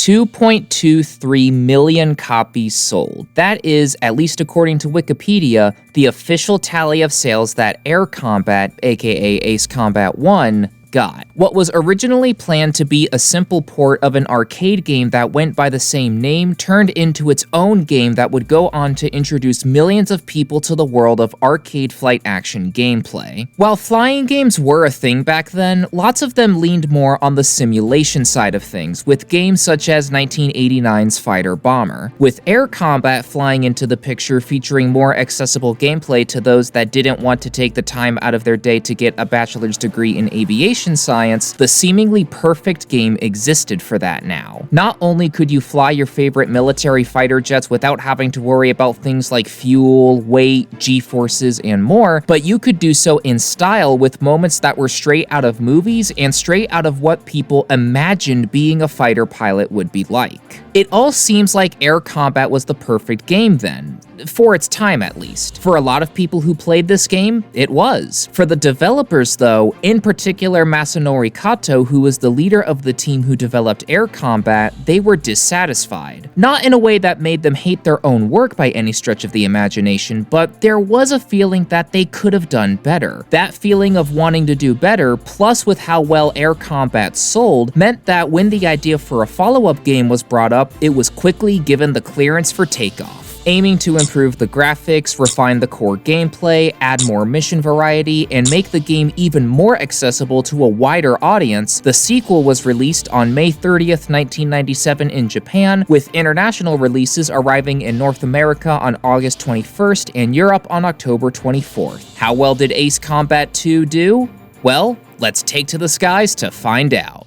2.23 million copies sold. That is, at least according to Wikipedia, the official tally of sales that Air Combat, aka Ace Combat 1, got. What was originally planned to be a simple port of an arcade game that went by the same name turned into its own game that would go on to introduce millions of people to the world of arcade flight action gameplay. While flying games were a thing back then, lots of them leaned more on the simulation side of things, with games such as 1989's Fighter Bomber, with Air Combat flying into the picture featuring more accessible gameplay to those that didn't want to take the time out of their day to get a bachelor's degree in aviation science. The seemingly perfect game existed for that now. Not only could you fly your favorite military fighter jets without having to worry about things like fuel, weight, G-forces, and more, but you could do so in style with moments that were straight out of movies and straight out of what people imagined being a fighter pilot would be like. It all seems like Air Combat was the perfect game then, for its time at least. For a lot of people who played this game, it was. For the developers though, in particular Masanori Kato, who was the leader of the team who developed Air Combat, they were dissatisfied. Not in a way that made them hate their own work by any stretch of the imagination, but there was a feeling that they could have done better. That feeling of wanting to do better, plus with how well Air Combat sold, meant that when the idea for a follow-up game was brought up, it was quickly given the clearance for takeoff. Aiming to improve the graphics, refine the core gameplay, add more mission variety, and make the game even more accessible to a wider audience, the sequel was released on May 30th, 1997 in Japan, with international releases arriving in North America on August 21st and Europe on October 24th. How well did Ace Combat 2 do? Well, let's take to the skies to find out.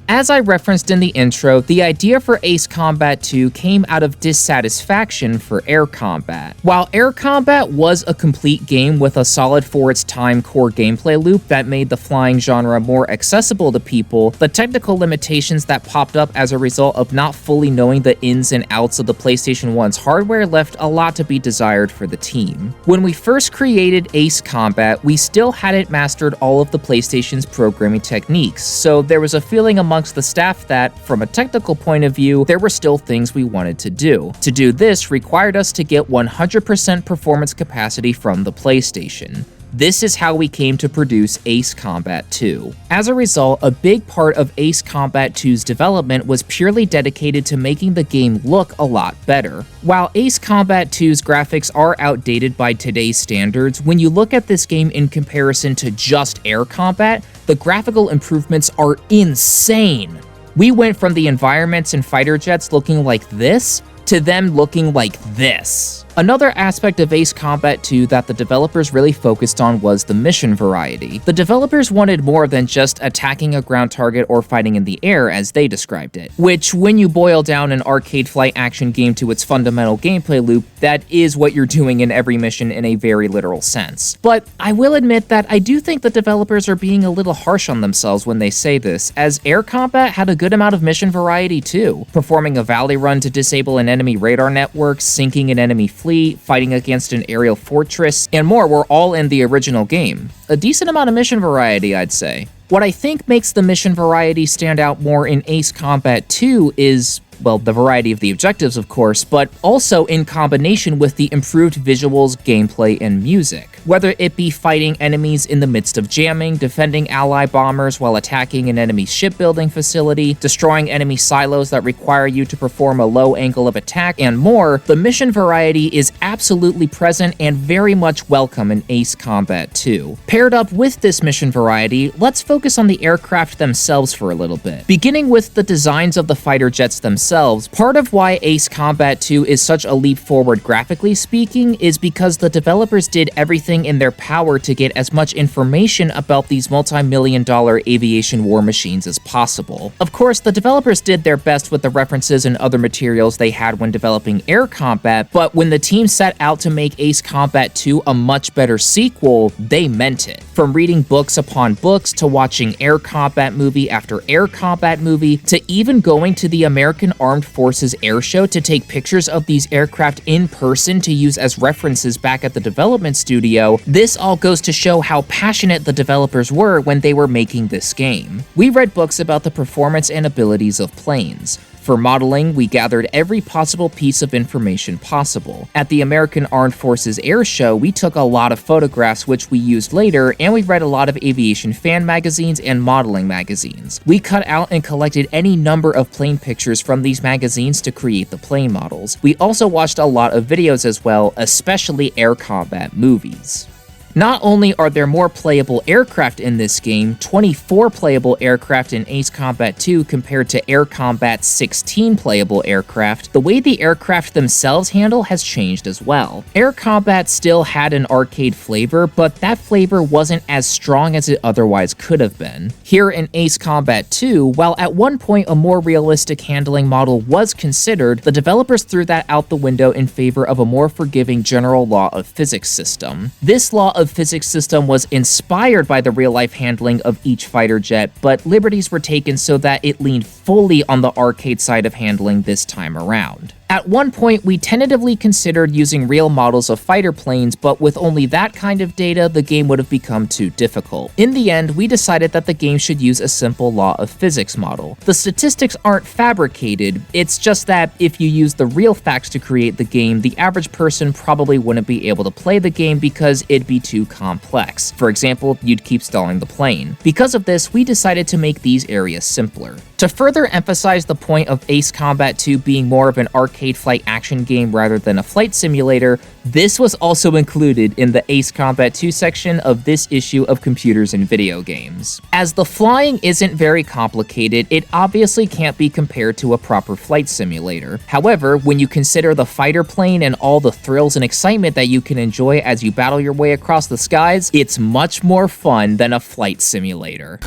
As I referenced in the intro, the idea for Ace Combat 2 came out of dissatisfaction for Air Combat. While Air Combat was a complete game with a solid for its time core gameplay loop that made the flying genre more accessible to people, the technical limitations that popped up as a result of not fully knowing the ins and outs of the PlayStation 1's hardware left a lot to be desired for the team. When we first created Ace Combat, we still hadn't mastered all of the PlayStation's programming techniques, so there was a feeling amongst the staff that, from a technical point of view, there were still things we wanted to do. To do this required us to get 100% performance capacity from the PlayStation. This is how we came to produce Ace Combat 2. As a result, a big part of Ace Combat 2's development was purely dedicated to making the game look a lot better. While Ace Combat 2's graphics are outdated by today's standards, when you look at this game in comparison to just Air Combat, the graphical improvements are insane. We went from the environments and fighter jets looking like this to them looking like this. Another aspect of Ace Combat 2 that the developers really focused on was the mission variety. The developers wanted more than just attacking a ground target or fighting in the air, as they described it, which, when you boil down an arcade flight action game to its fundamental gameplay loop, that is what you're doing in every mission in a very literal sense. But I will admit that I do think the developers are being a little harsh on themselves when they say this, as Air Combat had a good amount of mission variety too, performing a valley run to disable an enemy radar network, sinking an enemy fleet, fighting against an aerial fortress, and more were all in the original game. A decent amount of mission variety, I'd say. What I think makes the mission variety stand out more in Ace Combat 2 is, well, the variety of the objectives, of course, but also in combination with the improved visuals, gameplay, and music. Whether it be fighting enemies in the midst of jamming, defending ally bombers while attacking an enemy shipbuilding facility, destroying enemy silos that require you to perform a low angle of attack, and more, the mission variety is absolutely present and very much welcome in Ace Combat 2. Paired up with this mission variety, let's focus on the aircraft themselves for a little bit. Beginning with the designs of the fighter jets themselves, themselves, part of why Ace Combat 2 is such a leap forward graphically speaking is because the developers did everything in their power to get as much information about these multi-million-dollar aviation war machines as possible. Of course, the developers did their best with the references and other materials they had when developing Air Combat, but when the team set out to make Ace Combat 2 a much better sequel, they meant it. From reading books upon books, to watching Air Combat movie after Air Combat movie, to even going to the American Armed Forces Air Show to take pictures of these aircraft in person to use as references back at the development studio, this all goes to show how passionate the developers were when they were making this game. We read books about the performance and abilities of planes. For modeling, we gathered every possible piece of information possible. At the American Armed Forces Air Show, we took a lot of photographs which we used later, and we read a lot of aviation fan magazines and modeling magazines. We cut out and collected any number of plane pictures from these magazines to create the plane models. We also watched a lot of videos as well, especially Air Combat movies. Not only are there more playable aircraft in this game, 24 playable aircraft in Ace Combat 2 compared to Air Combat's 16 playable aircraft, the way the aircraft themselves handle has changed as well. Air Combat still had an arcade flavor, but that flavor wasn't as strong as it otherwise could have been. Here in Ace Combat 2, while at one point a more realistic handling model was considered, the developers threw that out the window in favor of a more forgiving general law of physics system. This law of physics system was inspired by the real-life handling of each fighter jet, but liberties were taken so that it leaned fully on the arcade side of handling this time around. At one point, we tentatively considered using real models of fighter planes, but with only that kind of data, the game would have become too difficult. In the end, we decided that the game should use a simple law of physics model. The statistics aren't fabricated, it's just that if you use the real facts to create the game, the average person probably wouldn't be able to play the game because it'd be too complex. For example, you'd keep stalling the plane. Because of this, we decided to make these areas simpler. To further emphasize the point of Ace Combat 2 being more of an arcade flight action game rather than a flight simulator, this was also included in the Ace Combat 2 section of this issue of Computers and Video Games. As the flying isn't very complicated, it obviously can't be compared to a proper flight simulator. However, when you consider the fighter plane and all the thrills and excitement that you can enjoy as you battle your way across the skies, it's much more fun than a flight simulator.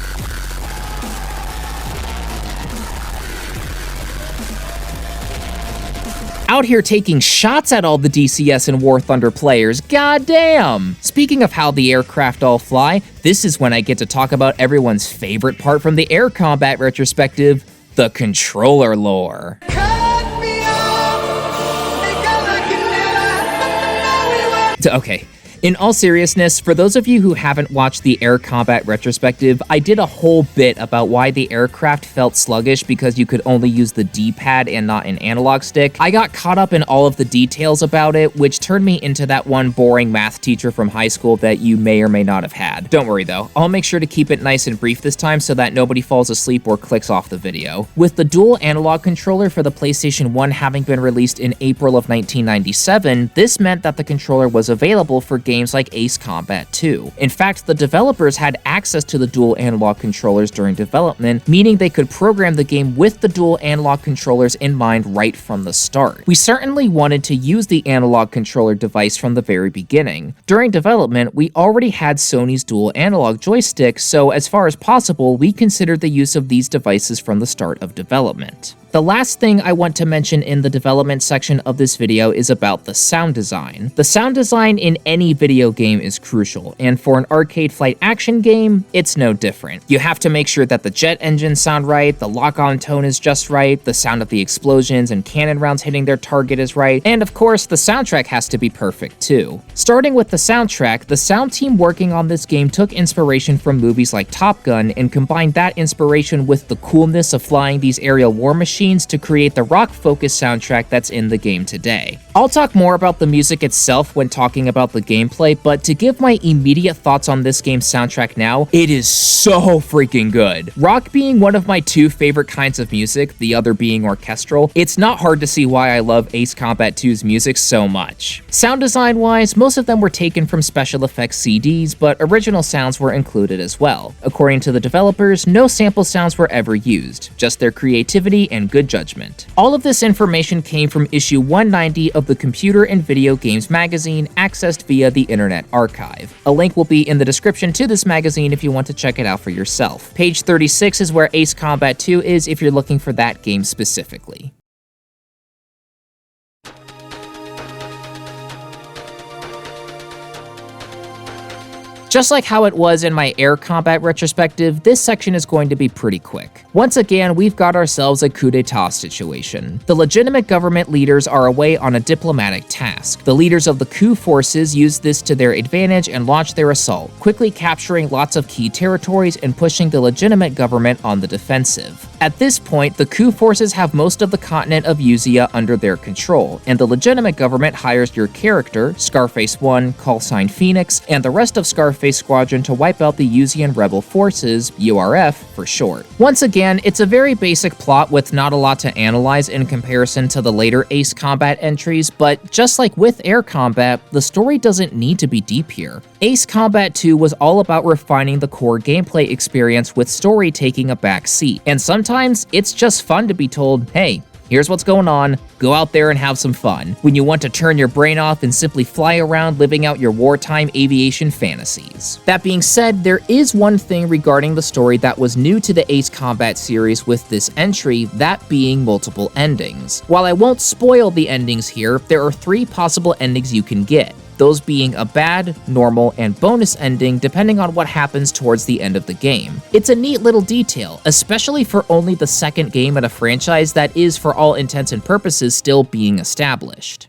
Out here taking shots at all the DCS and War Thunder players, goddamn! Speaking of how the aircraft all fly, this is when I get to talk about everyone's favorite part from the Air Combat retrospective, the controller lore. Okay. In all seriousness, for those of you who haven't watched the Air Combat retrospective, I did a whole bit about why the aircraft felt sluggish because you could only use the D-pad and not an analog stick. I got caught up in all of the details about it, which turned me into that one boring math teacher from high school that you may or may not have had. Don't worry though, I'll make sure to keep it nice and brief this time so that nobody falls asleep or clicks off the video. With the dual analog controller for the PlayStation 1 having been released in April of 1997, this meant that the controller was available for games like Ace Combat 2. In fact, the developers had access to the dual analog controllers during development, meaning they could program the game with the dual analog controllers in mind right from the start. We certainly wanted to use the analog controller device from the very beginning. During development, we already had Sony's dual analog joystick, so as far as possible, we considered the use of these devices from the start of development. The last thing I want to mention in the development section of this video is about the sound design. The sound design in any video game is crucial, and for an arcade flight action game, it's no different. You have to make sure that the jet engines sound right, the lock-on tone is just right, the sound of the explosions and cannon rounds hitting their target is right, and of course, the soundtrack has to be perfect too. Starting with the soundtrack, the sound team working on this game took inspiration from movies like Top Gun and combined that inspiration with the coolness of flying these aerial war machines to create the rock-focused soundtrack that's in the game today. I'll talk more about the music itself when talking about the gameplay, but to give my immediate thoughts on this game's soundtrack now, it is so freaking good. Rock being one of my two favorite kinds of music, the other being orchestral, it's not hard to see why I love Ace Combat 2's music so much. Sound design wise, most of them were taken from special effects CDs, but original sounds were included as well. According to the developers, no sample sounds were ever used, just their creativity and good judgment. All of this information came from issue 190 of the Computer and Video Games magazine, accessed via the Internet Archive. A link will be in the description to this magazine if you want to check it out for yourself. Page 36 is where Ace Combat 2 is if you're looking for that game specifically. Just like how it was in my air combat retrospective, this section is going to be pretty quick. Once again, we've got ourselves a coup d'etat situation. The legitimate government leaders are away on a diplomatic task. The leaders of the coup forces use this to their advantage and launch their assault, quickly capturing lots of key territories and pushing the legitimate government on the defensive. At this point, the coup forces have most of the continent of Uzia under their control, and the legitimate government hires your character, Scarface 1, callsign Phoenix, and the rest of Scarface Squadron to wipe out the Uzian rebel forces, URF for short. Once again, it's a very basic plot with not a lot to analyze in comparison to the later Ace Combat entries, but just like with air combat, the story doesn't need to be deep here. Ace Combat 2 was all about refining the core gameplay experience with story taking a back seat, and sometimes it's just fun to be told, hey, here's what's going on, go out there and have some fun, when you want to turn your brain off and simply fly around living out your wartime aviation fantasies. That being said, there is one thing regarding the story that was new to the Ace Combat series with this entry, that being multiple endings. While I won't spoil the endings here, there are 3 possible endings you can get, those being a bad, normal, and bonus ending depending on what happens towards the end of the game. It's a neat little detail, especially for only the second game in a franchise that is, for all intents and purposes, still being established.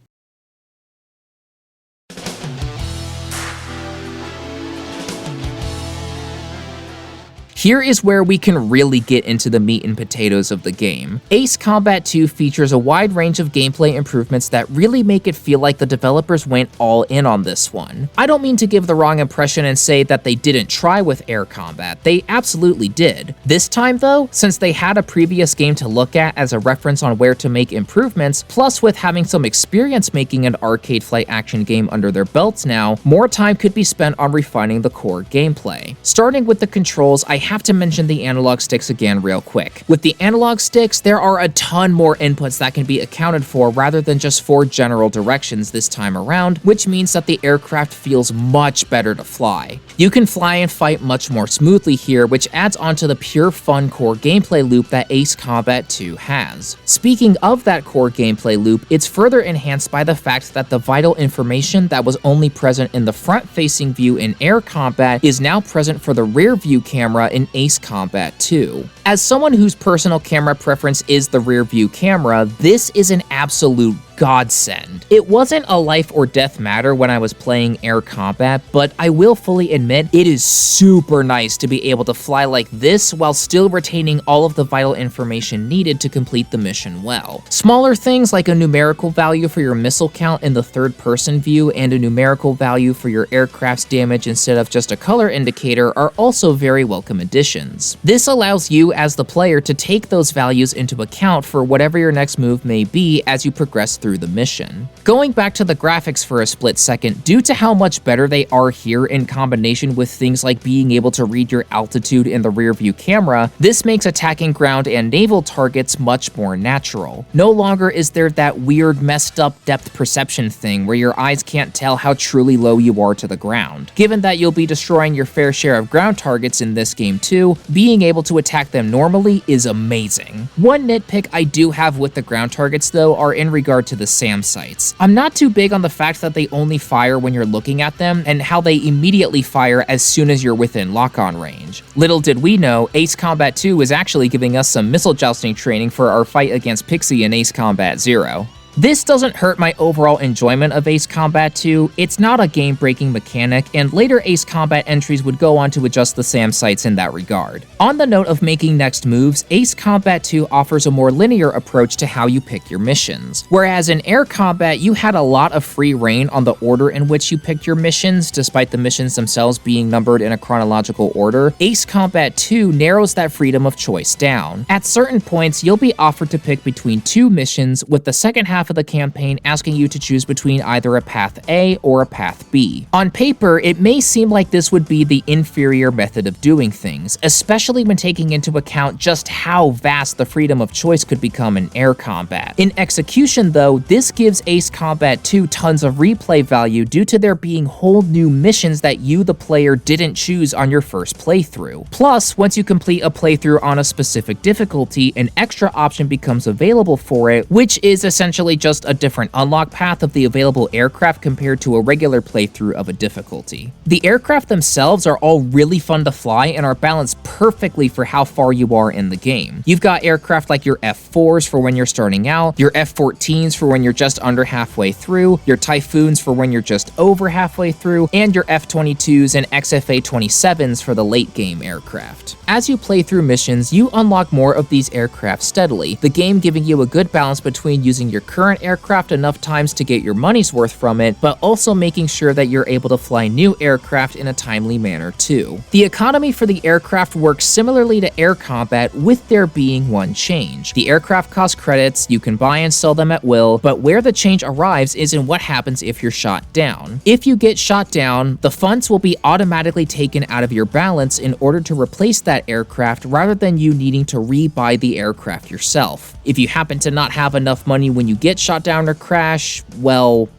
Here is where we can really get into the meat and potatoes of the game. Ace Combat 2 features a wide range of gameplay improvements that really make it feel like the developers went all in on this one. I don't mean to give the wrong impression and say that they didn't try with air combat, they absolutely did. This time though, since they had a previous game to look at as a reference on where to make improvements, plus with having some experience making an arcade flight action game under their belts now, more time could be spent on refining the core gameplay. Starting with the controls, I have to mention the analog sticks again real quick. With the analog sticks, there are a ton more inputs that can be accounted for rather than just 4 general directions this time around, which means that the aircraft feels much better to fly. You can fly and fight much more smoothly here, which adds on to the pure fun core gameplay loop that Ace Combat 2 has. Speaking of that core gameplay loop, it's further enhanced by the fact that the vital information that was only present in the front-facing view in air combat is now present for the rear view camera in Ace Combat 2. As someone whose personal camera preference is the rear view camera, this is an absolute godsend. It wasn't a life or death matter when I was playing air combat, but I will fully admit it is super nice to be able to fly like this while still retaining all of the vital information needed to complete the mission well. Smaller things like a numerical value for your missile count in the third-person view and a numerical value for your aircraft's damage instead of just a color indicator are also very welcome additions. This allows you as the player to take those values into account for whatever your next move may be as you progress through the mission. Going back to the graphics for a split second, due to how much better they are here in combination with things like being able to read your altitude in the rear view camera, this makes attacking ground and naval targets much more natural. No longer is there that weird messed up depth perception thing where your eyes can't tell how truly low you are to the ground. Given that you'll be destroying your fair share of ground targets in this game too, being able to attack them normally is amazing. One nitpick I do have with the ground targets though are in regard to the SAM sights. I'm not too big on the fact that they only fire when you're looking at them and how they immediately fire as soon as you're within lock-on range. Little did we know, Ace Combat 2 is actually giving us some missile jousting training for our fight against Pixie in Ace Combat 0. This doesn't hurt my overall enjoyment of Ace Combat 2, it's not a game-breaking mechanic, and later Ace Combat entries would go on to adjust the SAM sites in that regard. On the note of making next moves, Ace Combat 2 offers a more linear approach to how you pick your missions. Whereas in Air Combat, you had a lot of free reign on the order in which you picked your missions, despite the missions themselves being numbered in a chronological order, Ace Combat 2 narrows that freedom of choice down. At certain points, you'll be offered to pick between two missions, with the second half of the campaign asking you to choose between either a path A or a path B. On paper, it may seem like this would be the inferior method of doing things, especially when taking into account just how vast the freedom of choice could become in Air Combat. In execution, though, this gives Ace Combat 2 tons of replay value due to there being whole new missions that you, the player, didn't choose on your first playthrough. Plus, once you complete a playthrough on a specific difficulty, an extra option becomes available for it, which is essentially just a different unlock path of the available aircraft compared to a regular playthrough of a difficulty. The aircraft themselves are all really fun to fly and are balanced perfectly for how far you are in the game. You've got aircraft like your F4s for when you're starting out, your F14s for when you're just under halfway through, your Typhoons for when you're just over halfway through, and your F22s and XFA-27s for the late game aircraft. As you play through missions, you unlock more of these aircraft steadily, the game giving you a good balance between using your current aircraft enough times to get your money's worth from it, but also making sure that you're able to fly new aircraft in a timely manner too. The economy for the aircraft works similarly to Air Combat, with there being one change. The aircraft cost credits, you can buy and sell them at will, but where the change arrives is in what happens if you're shot down. If you get shot down, the funds will be automatically taken out of your balance in order to replace that aircraft rather than you needing to re-buy the aircraft yourself. If you happen to not have enough money when you get shot down or crash, well,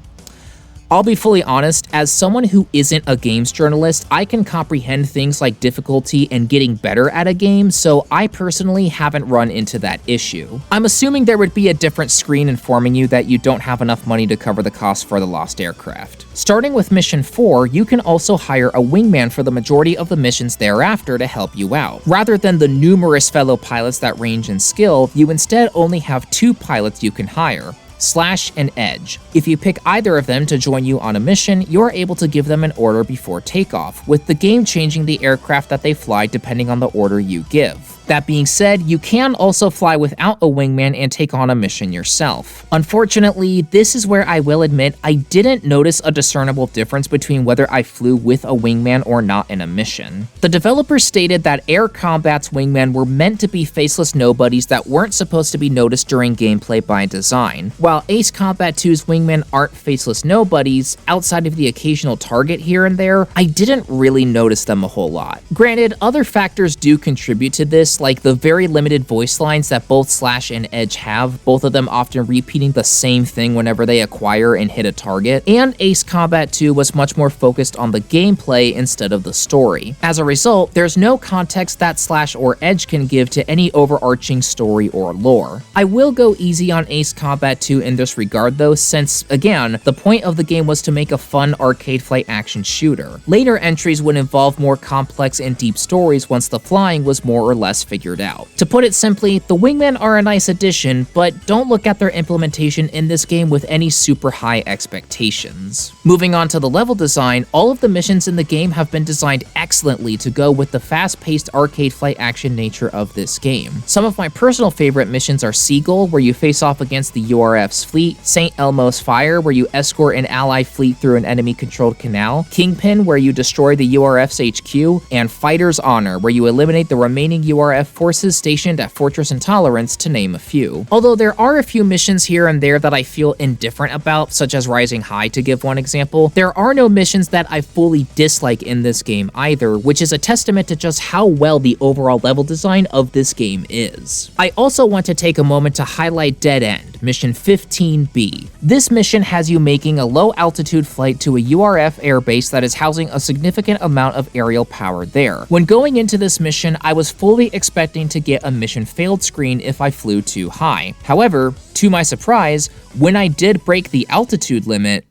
I'll be fully honest, as someone who isn't a games journalist, I can comprehend things like difficulty and getting better at a game, so I personally haven't run into that issue. I'm assuming there would be a different screen informing you that you don't have enough money to cover the cost for the lost aircraft. Starting with Mission 4, you can also hire a wingman for the majority of the missions thereafter to help you out. Rather than the numerous fellow pilots that range in skill, you instead only have two pilots you can hire: Slash and Edge. If you pick either of them to join you on a mission, you're able to give them an order before takeoff, with the game changing the aircraft that they fly depending on the order you give. That being said, you can also fly without a wingman and take on a mission yourself. Unfortunately, this is where I will admit I didn't notice a discernible difference between whether I flew with a wingman or not in a mission. The developers stated that Air Combat's wingmen were meant to be faceless nobodies that weren't supposed to be noticed during gameplay by design. While Ace Combat 2's wingmen aren't faceless nobodies, outside of the occasional target here and there, I didn't really notice them a whole lot. Granted, other factors do contribute to this, like the very limited voice lines that both Slash and Edge have, both of them often repeating the same thing whenever they acquire and hit a target, and Ace Combat 2 was much more focused on the gameplay instead of the story. As a result, there's no context that Slash or Edge can give to any overarching story or lore. I will go easy on Ace Combat 2 in this regard though, since, again, the point of the game was to make a fun arcade flight action shooter. Later entries would involve more complex and deep stories once the flying was more or less figured out. To put it simply, the wingmen are a nice addition, but don't look at their implementation in this game with any super high expectations. Moving on to the level design, all of the missions in the game have been designed excellently to go with the fast-paced arcade flight action nature of this game. Some of my personal favorite missions are Seagull, where you face off against the URF's fleet, St. Elmo's Fire, where you escort an ally fleet through an enemy-controlled canal, Kingpin, where you destroy the URF's HQ, and Fighter's Honor, where you eliminate the remaining URF forces stationed at Fortress Intolerance, to name a few. Although there are a few missions here and there that I feel indifferent about, such as Rising High to give one example, there are no missions that I fully dislike in this game either, which is a testament to just how well the overall level design of this game is. I also want to take a moment to highlight Dead End, Mission 15B. This mission has you making a low-altitude flight to a URF airbase that is housing a significant amount of aerial power there. When going into this mission, I was fully expecting to get a mission failed screen if I flew too high. However, to my surprise, when I did break the altitude limit,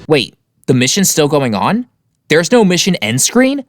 wait, the mission's still going on? There's no mission end screen?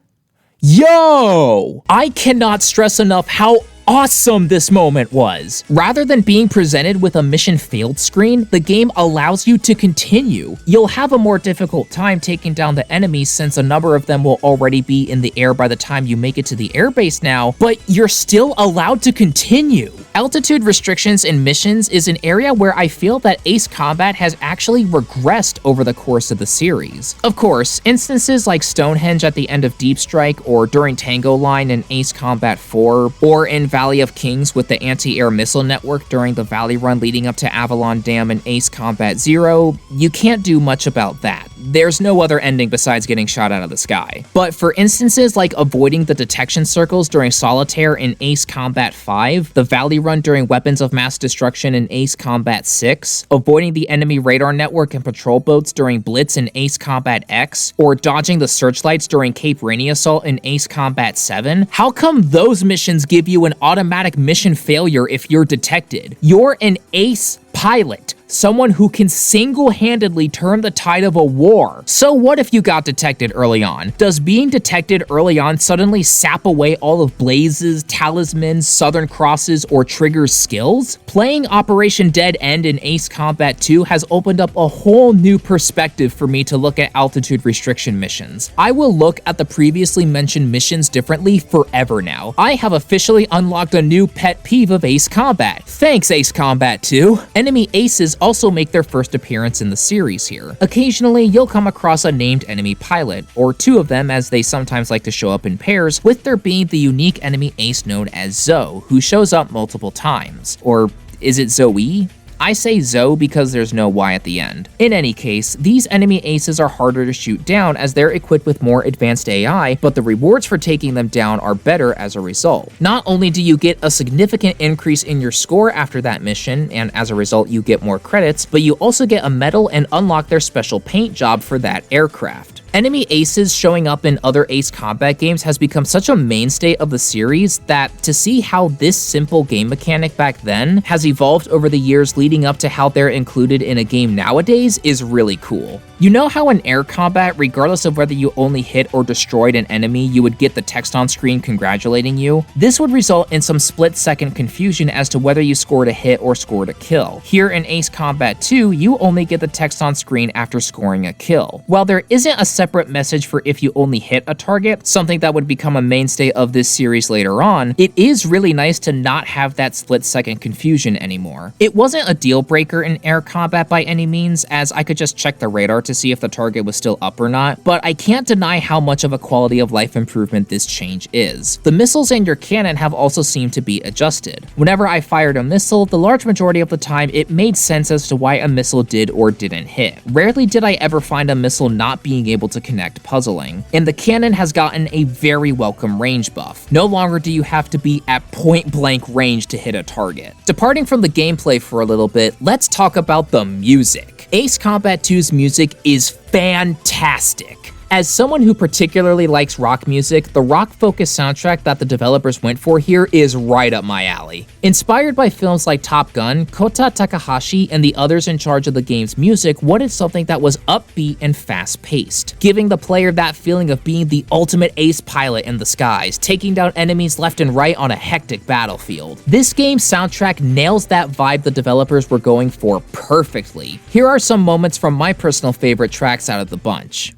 Yo! I cannot stress enough how awesome this moment was. Rather than being presented with a mission failed screen, the game allows you to continue. You'll have a more difficult time taking down the enemies since a number of them will already be in the air by the time you make it to the airbase now, but you're still allowed to continue. Altitude restrictions in missions is an area where I feel that Ace Combat has actually regressed over the course of the series. Of course, instances like Stonehenge at the end of Deep Strike, or during Tango Line in Ace Combat 4, or in Valley of Kings with the anti-air missile network during the Valley Run leading up to Avalon Dam and Ace Combat 0, you can't do much about that. There's no other ending besides getting shot out of the sky. But for instances like avoiding the detection circles during Solitaire in Ace Combat 5, the Valley Run during Weapons of Mass Destruction in Ace Combat 6, avoiding the enemy radar network and patrol boats during Blitz in Ace Combat X, or dodging the searchlights during Cape Rainy Assault in Ace Combat 7, how come those missions give you an automatic mission failure if you're detected? You're an ace pilot, someone who can single-handedly turn the tide of a war. So what if you got detected early on? Does being detected early on suddenly sap away all of Blaze's, Talisman's, Southern Cross's, or Trigger's skills? Playing Operation Dead End in Ace Combat 2 has opened up a whole new perspective for me to look at altitude restriction missions. I will look at the previously mentioned missions differently forever now. I have officially unlocked a new pet peeve of Ace Combat. Thanks, Ace Combat 2. Enemy aces also make their first appearance in the series here. Occasionally, you'll come across a named enemy pilot, or two of them as they sometimes like to show up in pairs, with there being the unique enemy ace known as Zoe, who shows up multiple times. Or is it Zoe? I say Zoe because there's no Y at the end. In any case, these enemy aces are harder to shoot down as they're equipped with more advanced AI, but the rewards for taking them down are better as a result. Not only do you get a significant increase in your score after that mission, and as a result you get more credits, but you also get a medal and unlock their special paint job for that aircraft. Enemy aces showing up in other Ace Combat games has become such a mainstay of the series that to see how this simple game mechanic back then has evolved over the years leading up to how they're included in a game nowadays is really cool. You know how in air combat, regardless of whether you only hit or destroyed an enemy, you would get the text on screen congratulating you? This would result in some split-second confusion as to whether you scored a hit or scored a kill. Here in Ace Combat 2, you only get the text on screen after scoring a kill. While there isn't a separate message for if you only hit a target, something that would become a mainstay of this series later on, it is really nice to not have that split-second confusion anymore. It wasn't a deal breaker in air combat by any means, as I could just check the radar to see if the target was still up or not, but I can't deny how much of a quality of life improvement this change is. The missiles in your cannon have also seemed to be adjusted. Whenever I fired a missile, the large majority of the time it made sense as to why a missile did or didn't hit. Rarely did I ever find a missile not being able to connect puzzling, and the cannon has gotten a very welcome range buff. No longer do you have to be at point-blank range to hit a target. Departing from the gameplay for a little bit, let's talk about the music. Ace Combat 2's music is fantastic. As someone who particularly likes rock music, the rock-focused soundtrack that the developers went for here is right up my alley. Inspired by films like Top Gun, Kota Takahashi and the others in charge of the game's music wanted something that was upbeat and fast-paced, giving the player that feeling of being the ultimate ace pilot in the skies, taking down enemies left and right on a hectic battlefield. This game's soundtrack nails that vibe the developers were going for perfectly. Here are some moments from my personal favorite tracks out of the bunch.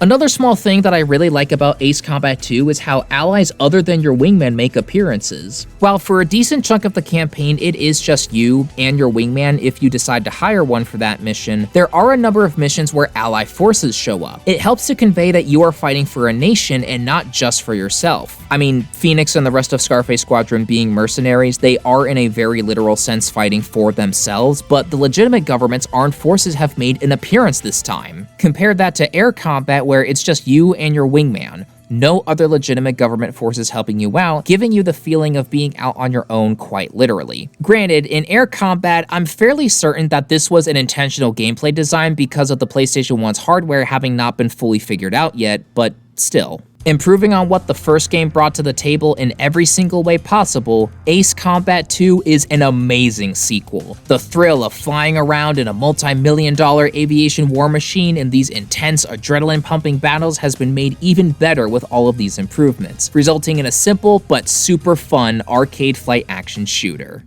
Another small thing that I really like about Ace Combat 2 is how allies other than your wingman make appearances. While for a decent chunk of the campaign it is just you and your wingman if you decide to hire one for that mission, there are a number of missions where ally forces show up. It helps to convey that you are fighting for a nation and not just for yourself. I mean, Phoenix and the rest of Scarface Squadron being mercenaries, they are in a very literal sense fighting for themselves, but the legitimate government's armed forces have made an appearance this time. Compare that to air combat where it's just you and your wingman. No other legitimate government forces helping you out, giving you the feeling of being out on your own quite literally. Granted, in air combat, I'm fairly certain that this was an intentional gameplay design because of the PlayStation 1's hardware having not been fully figured out yet, but still. Improving on what the first game brought to the table in every single way possible, Ace Combat 2 is an amazing sequel. The thrill of flying around in a multi-million-dollar aviation war machine in these intense, adrenaline-pumping battles has been made even better with all of these improvements, resulting in a simple but super fun arcade flight action shooter.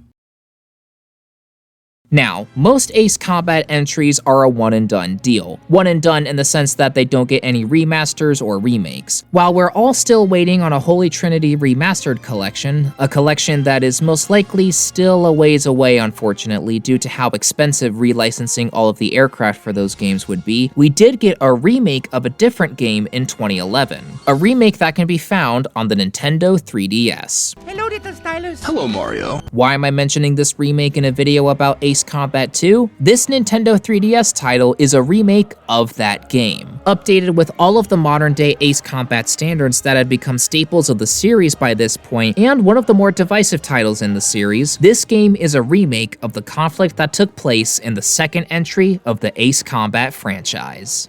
Now, most Ace Combat entries are a one-and-done deal. One-and-done in the sense that they don't get any remasters or remakes. While we're all still waiting on a Holy Trinity Remastered collection, a collection that is most likely still a ways away unfortunately due to how expensive relicensing all of the aircraft for those games would be, we did get a remake of a different game in 2011. A remake that can be found on the Nintendo 3DS. Hello, little stylers. Hello, Mario. Why am I mentioning this remake in a video about Ace Combat 2? This Nintendo 3DS title is a remake of that game. Updated with all of the modern-day Ace Combat standards that had become staples of the series by this point, and one of the more divisive titles in the series, this game is a remake of the conflict that took place in the second entry of the Ace Combat franchise.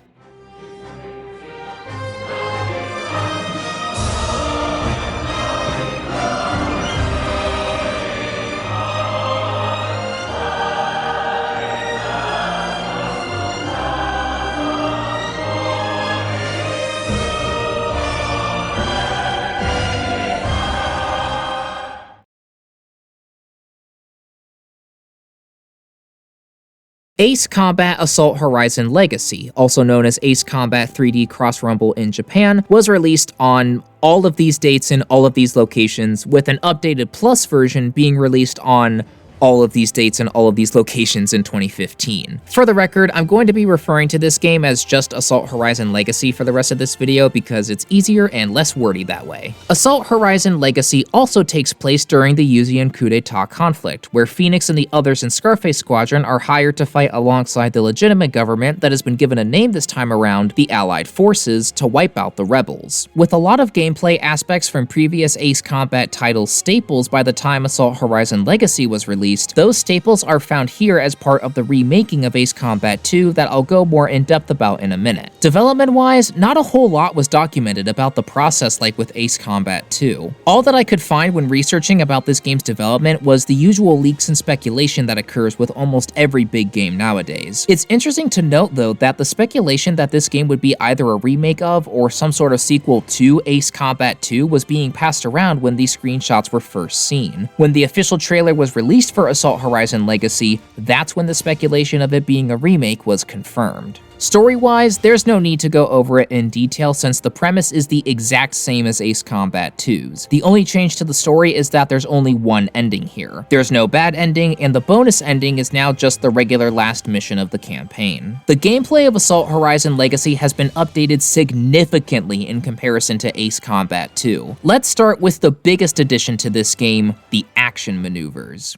Ace Combat Assault Horizon Legacy, also known as Ace Combat 3D Cross Rumble in Japan, was released on all of these dates in all of these locations, with an updated Plus version being released on all of these dates and all of these locations in 2015. For the record, I'm going to be referring to this game as just Assault Horizon Legacy for the rest of this video because it's easier and less wordy that way. Assault Horizon Legacy also takes place during the Yuuzhan coup d'etat conflict, where Phoenix and the others in Scarface Squadron are hired to fight alongside the legitimate government that has been given a name this time around, the Allied Forces, to wipe out the rebels. With a lot of gameplay aspects from previous Ace Combat titles staples by the time Assault Horizon Legacy was released, those staples are found here as part of the remaking of Ace Combat 2 that I'll go more in depth about in a minute. Development-wise, not a whole lot was documented about the process like with Ace Combat 2. All that I could find when researching about this game's development was the usual leaks and speculation that occurs with almost every big game nowadays. It's interesting to note though that the speculation that this game would be either a remake of or some sort of sequel to Ace Combat 2 was being passed around when these screenshots were first seen. When the official trailer was released for Assault Horizon Legacy, that's when the speculation of it being a remake was confirmed. Story-wise, there's no need to go over it in detail since the premise is the exact same as Ace Combat 2's. The only change to the story is that there's only one ending here. There's no bad ending, and the bonus ending is now just the regular last mission of the campaign. The gameplay of Assault Horizon Legacy has been updated significantly in comparison to Ace Combat 2. Let's start with the biggest addition to this game, the action maneuvers.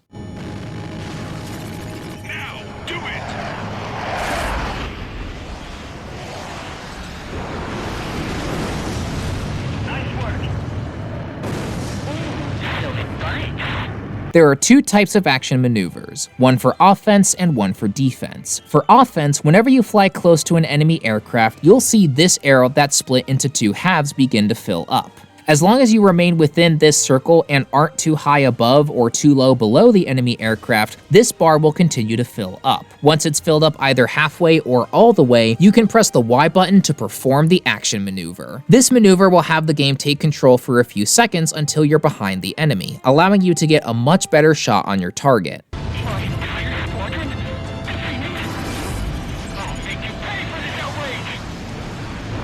There are two types of action maneuvers, one for offense and one for defense. For offense, whenever you fly close to an enemy aircraft, you'll see this arrow that's split into two halves begin to fill up. As long as you remain within this circle and aren't too high above or too low below the enemy aircraft, this bar will continue to fill up. Once it's filled up either halfway or all the way, you can press the Y button to perform the action maneuver. This maneuver will have the game take control for a few seconds until you're behind the enemy, allowing you to get a much better shot on your target.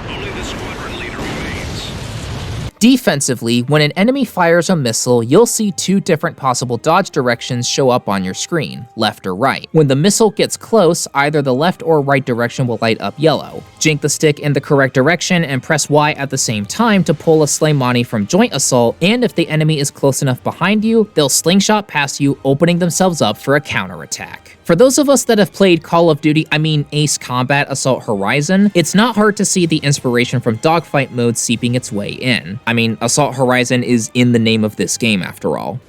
Only Defensively, when an enemy fires a missile, you'll see two different possible dodge directions show up on your screen, left or right. When the missile gets close, either the left or right direction will light up yellow. Jink the stick in the correct direction and press Y at the same time to pull a Slaymani from joint assault, and if the enemy is close enough behind you, they'll slingshot past you, opening themselves up for a counterattack. For those of us that have played Call of Duty, Ace Combat Assault Horizon, it's not hard to see the inspiration from dogfight mode seeping its way in. Assault Horizon is in the name of this game after all.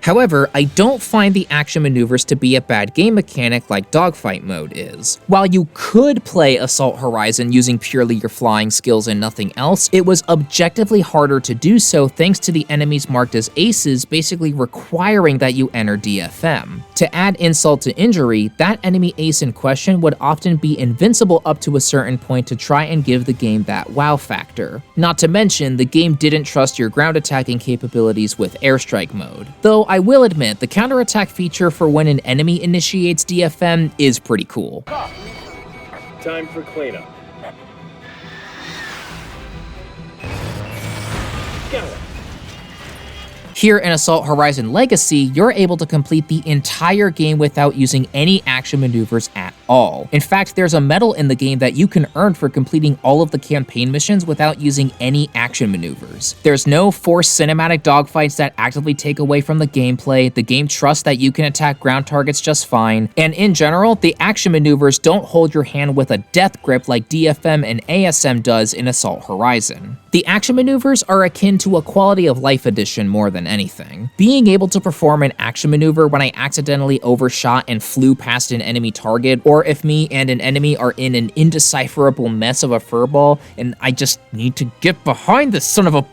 However, I don't find the action maneuvers to be a bad game mechanic like dogfight mode is. While you could play Assault Horizon using purely your flying skills and nothing else, it was objectively harder to do so thanks to the enemies marked as aces basically requiring that you enter DFM. To add insult to injury, that enemy ace in question would often be invincible up to a certain point to try and give the game that wow factor. Not to mention, the game didn't trust your ground attacking capabilities with airstrike mode. Though I will admit, the counterattack feature for when an enemy initiates DFM is pretty cool. Time for cleanup. Got it. Here in Assault Horizon Legacy, you're able to complete the entire game without using any action maneuvers at all. In fact, there's a medal in the game that you can earn for completing all of the campaign missions without using any action maneuvers. There's no forced cinematic dogfights that actively take away from the gameplay, the game trusts that you can attack ground targets just fine, and in general, the action maneuvers don't hold your hand with a death grip like DFM and ASM does in Assault Horizon. The action maneuvers are akin to a quality of life edition more than anything. Being able to perform an action maneuver when I accidentally overshot and flew past an enemy target, or if me and an enemy are in an indecipherable mess of a furball and I just need to get behind this son of a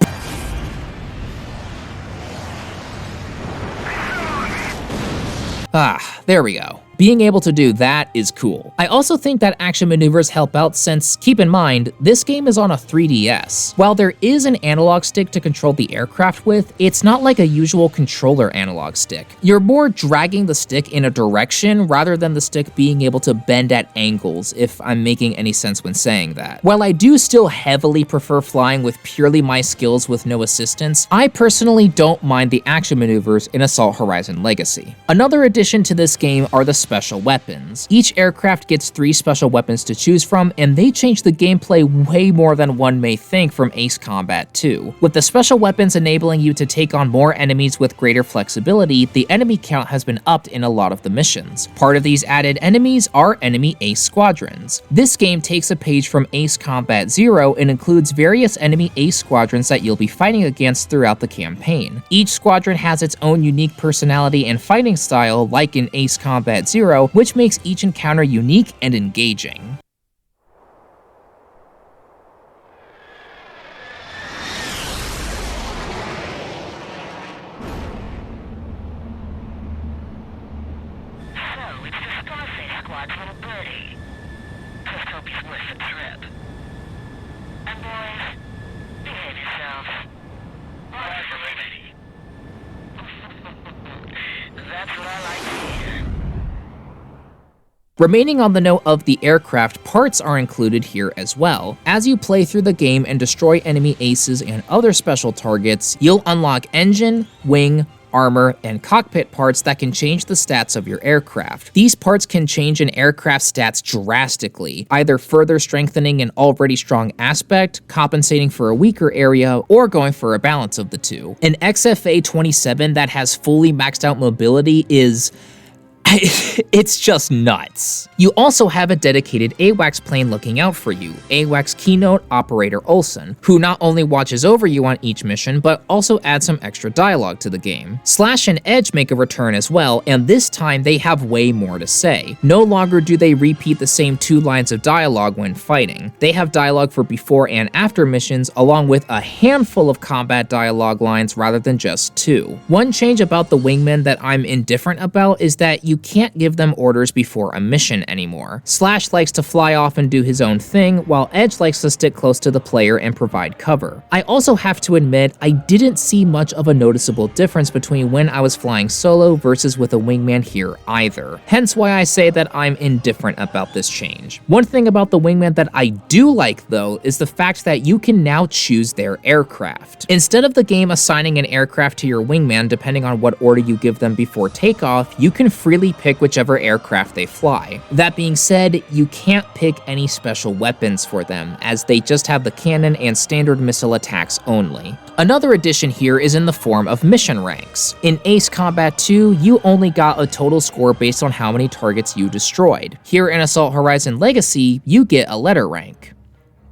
there we go. Being able to do that is cool. I also think that action maneuvers help out since, keep in mind, this game is on a 3DS. While there is an analog stick to control the aircraft with, it's not like a usual controller analog stick. You're more dragging the stick in a direction rather than the stick being able to bend at angles, if I'm making any sense when saying that. While I do still heavily prefer flying with purely my skills with no assistance, I personally don't mind the action maneuvers in Assault Horizon Legacy. Another addition to this game are the special weapons. Each aircraft gets 3 special weapons to choose from, and they change the gameplay way more than one may think from Ace Combat 2. With the special weapons enabling you to take on more enemies with greater flexibility, the enemy count has been upped in a lot of the missions. Part of these added enemies are enemy Ace squadrons. This game takes a page from Ace Combat 0 and includes various enemy Ace squadrons that you'll be fighting against throughout the campaign. Each squadron has its own unique personality and fighting style, like in Ace Combat 0, which makes each encounter unique and engaging. So, it's the Starface Squad's little birdie. Just hope he's worth the trip. And boys, behave yourselves. Aye, lady. That's what I like to hear. Remaining on the note of the aircraft, parts are included here as well. As you play through the game and destroy enemy aces and other special targets, you'll unlock engine, wing, armor, and cockpit parts that can change the stats of your aircraft. These parts can change an aircraft's stats drastically, either further strengthening an already strong aspect, compensating for a weaker area, or going for a balance of the two. An XFA-27 that has fully maxed out mobility is it's just nuts. You also have a dedicated AWACS plane looking out for you, AWACS Keynote Operator Olsen, who not only watches over you on each mission, but also adds some extra dialogue to the game. Slash and Edge make a return as well, and this time they have way more to say. No longer do they repeat the same 2 lines of dialogue when fighting. They have dialogue for before and after missions, along with a handful of combat dialogue lines rather than just 2. One change about the wingmen that I'm indifferent about is that you can't give them orders before a mission anymore. Slash likes to fly off and do his own thing, while Edge likes to stick close to the player and provide cover. I also have to admit, I didn't see much of a noticeable difference between when I was flying solo versus with a wingman here either. Hence why I say that I'm indifferent about this change. One thing about the wingman that I do like though is the fact that you can now choose their aircraft. Instead of the game assigning an aircraft to your wingman depending on what order you give them before takeoff, you can freely pick whichever aircraft they fly. That being said, you can't pick any special weapons for them, as they just have the cannon and standard missile attacks only. Another addition here is in the form of mission ranks. In Ace Combat 2, you only got a total score based on how many targets you destroyed. Here in Assault Horizon Legacy, you get a letter rank.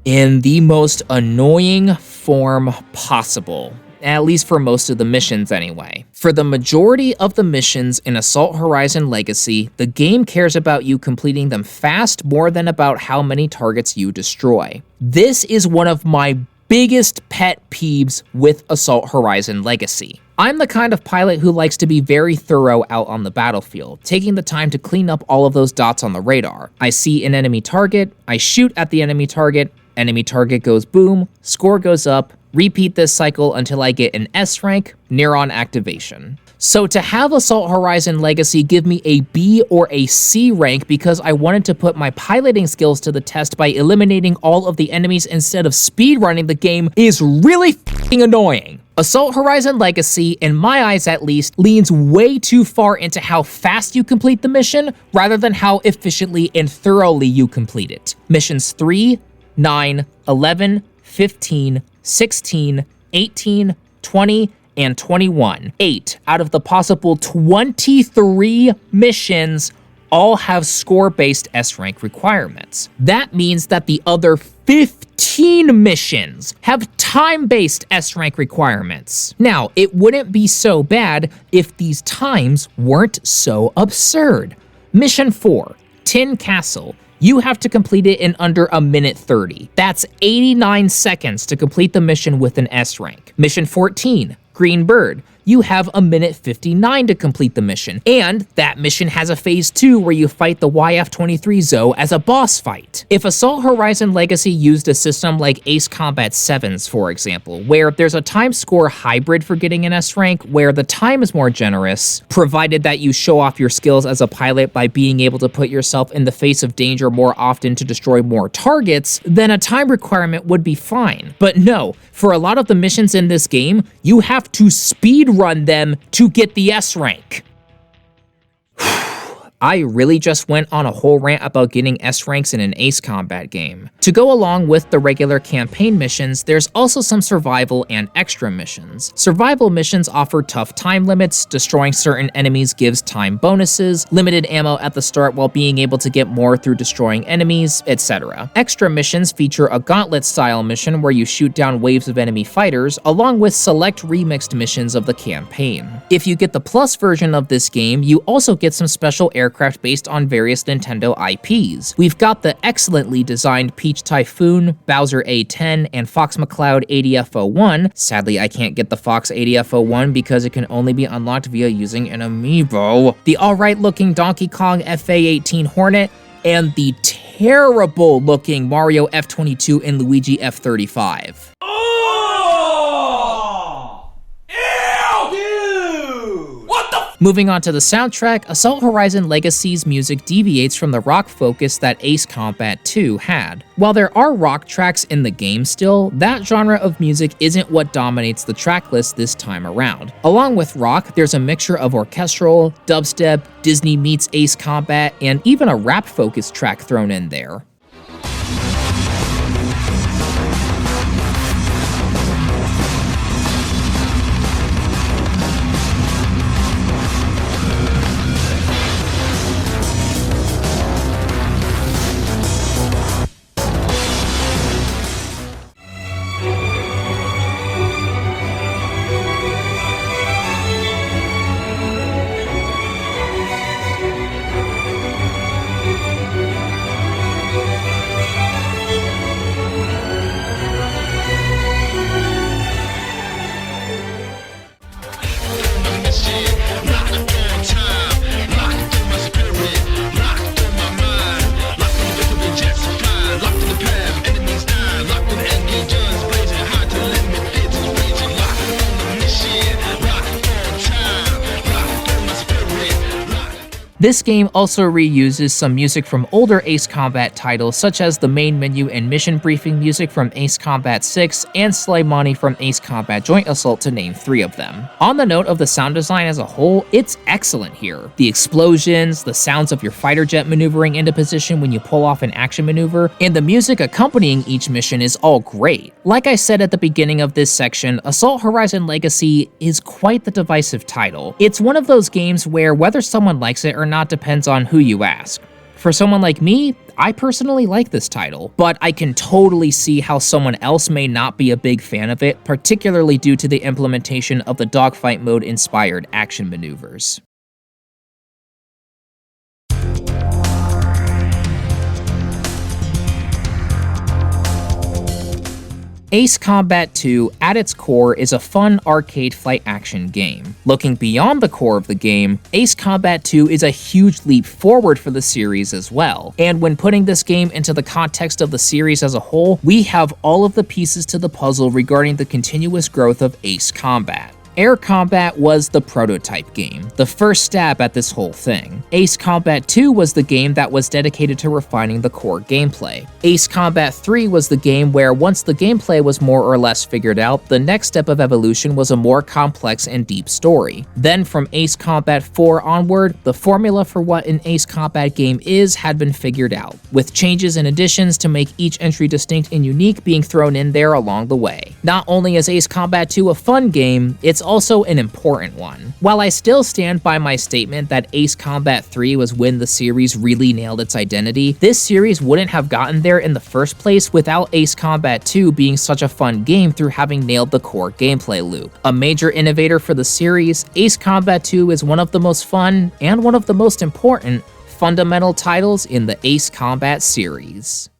In the most annoying form possible. At least for most of the missions anyway. For the majority of the missions in Assault Horizon Legacy, the game cares about you completing them fast more than about how many targets you destroy. This is one of my biggest pet peeves with Assault Horizon Legacy. I'm the kind of pilot who likes to be very thorough out on the battlefield, taking the time to clean up all of those dots on the radar. I see an enemy target, I shoot at the enemy target goes boom, score goes up, repeat this cycle until I get an S rank, neuron activation. So to have Assault Horizon Legacy give me a B or a C rank because I wanted to put my piloting skills to the test by eliminating all of the enemies instead of speedrunning the game is really f***ing annoying. Assault Horizon Legacy, in my eyes at least, leans way too far into how fast you complete the mission rather than how efficiently and thoroughly you complete it. Missions 3, 9, 11, 15, 16, 18, 20, and 21. 8 out of the possible 23 missions all have score-based S-rank requirements. That means that the other 15 missions have time-based S-rank requirements. Now, it wouldn't be so bad if these times weren't so absurd. Mission 4, Tin Castle. You have to complete it in under a minute 30. That's 89 seconds to complete the mission with an S rank. Mission 14, Green Bird. You have a minute 59 to complete the mission. And that mission has a phase 2 where you fight the YF-23 Zoe as a boss fight. If Assault Horizon Legacy used a system like Ace Combat 7's, for example, where there's a time score hybrid for getting an S rank, where the time is more generous, provided that you show off your skills as a pilot by being able to put yourself in the face of danger more often to destroy more targets, then a time requirement would be fine. But no, for a lot of the missions in this game, you have to speed run them to get the S rank. I really just went on a whole rant about getting S ranks in an Ace Combat game. To go along with the regular campaign missions, there's also some survival and extra missions. Survival missions offer tough time limits, destroying certain enemies gives time bonuses, limited ammo at the start while being able to get more through destroying enemies, etc. Extra missions feature a gauntlet-style mission where you shoot down waves of enemy fighters, along with select remixed missions of the campaign. If you get the Plus version of this game, you also get some special aircraft based on various Nintendo IPs. We've got the excellently designed Peach Typhoon, Bowser A-10, and Fox McCloud ADF-01. Sadly, I can't get the Fox ADF-01 because it can only be unlocked via using an amiibo. The alright looking Donkey Kong FA-18 Hornet, and the terrible looking Mario F-22 and Luigi F-35. Moving on to the soundtrack, Assault Horizon Legacy's music deviates from the rock focus that Ace Combat 2 had. While there are rock tracks in the game still, that genre of music isn't what dominates the tracklist this time around. Along with rock, there's a mixture of orchestral, dubstep, Disney meets Ace Combat, and even a rap-focused track thrown in there. This game also reuses some music from older Ace Combat titles such as the main menu and mission briefing music from Ace Combat 6 and Slimani from Ace Combat Joint Assault, to name 3 of them. On the note of the sound design as a whole, it's excellent here. The explosions, the sounds of your fighter jet maneuvering into position when you pull off an action maneuver, and the music accompanying each mission is all great. Like I said at the beginning of this section, Assault Horizon Legacy is quite the divisive title. It's one of those games where whether someone likes it or not depends on who you ask. For someone like me, I personally like this title, but I can totally see how someone else may not be a big fan of it, particularly due to the implementation of the dogfight mode inspired action maneuvers. Ace Combat 2, at its core, is a fun arcade fight action game. Looking beyond the core of the game, Ace Combat 2 is a huge leap forward for the series as well. And when putting this game into the context of the series as a whole, we have all of the pieces to the puzzle regarding the continuous growth of Ace Combat. Air Combat was the prototype game, the first stab at this whole thing. Ace Combat 2 was the game that was dedicated to refining the core gameplay. Ace Combat 3 was the game where once the gameplay was more or less figured out, the next step of evolution was a more complex and deep story. Then from Ace Combat 4 onward, the formula for what an Ace Combat game is had been figured out, with changes and additions to make each entry distinct and unique being thrown in there along the way. Not only is Ace Combat 2 a fun game, it's also an important one. While I still stand by my statement that Ace Combat 3 was when the series really nailed its identity, this series wouldn't have gotten there in the first place without Ace Combat 2 being such a fun game through having nailed the core gameplay loop. A major innovator for the series, Ace Combat 2 is one of the most fun and one of the most important fundamental titles in the Ace Combat series.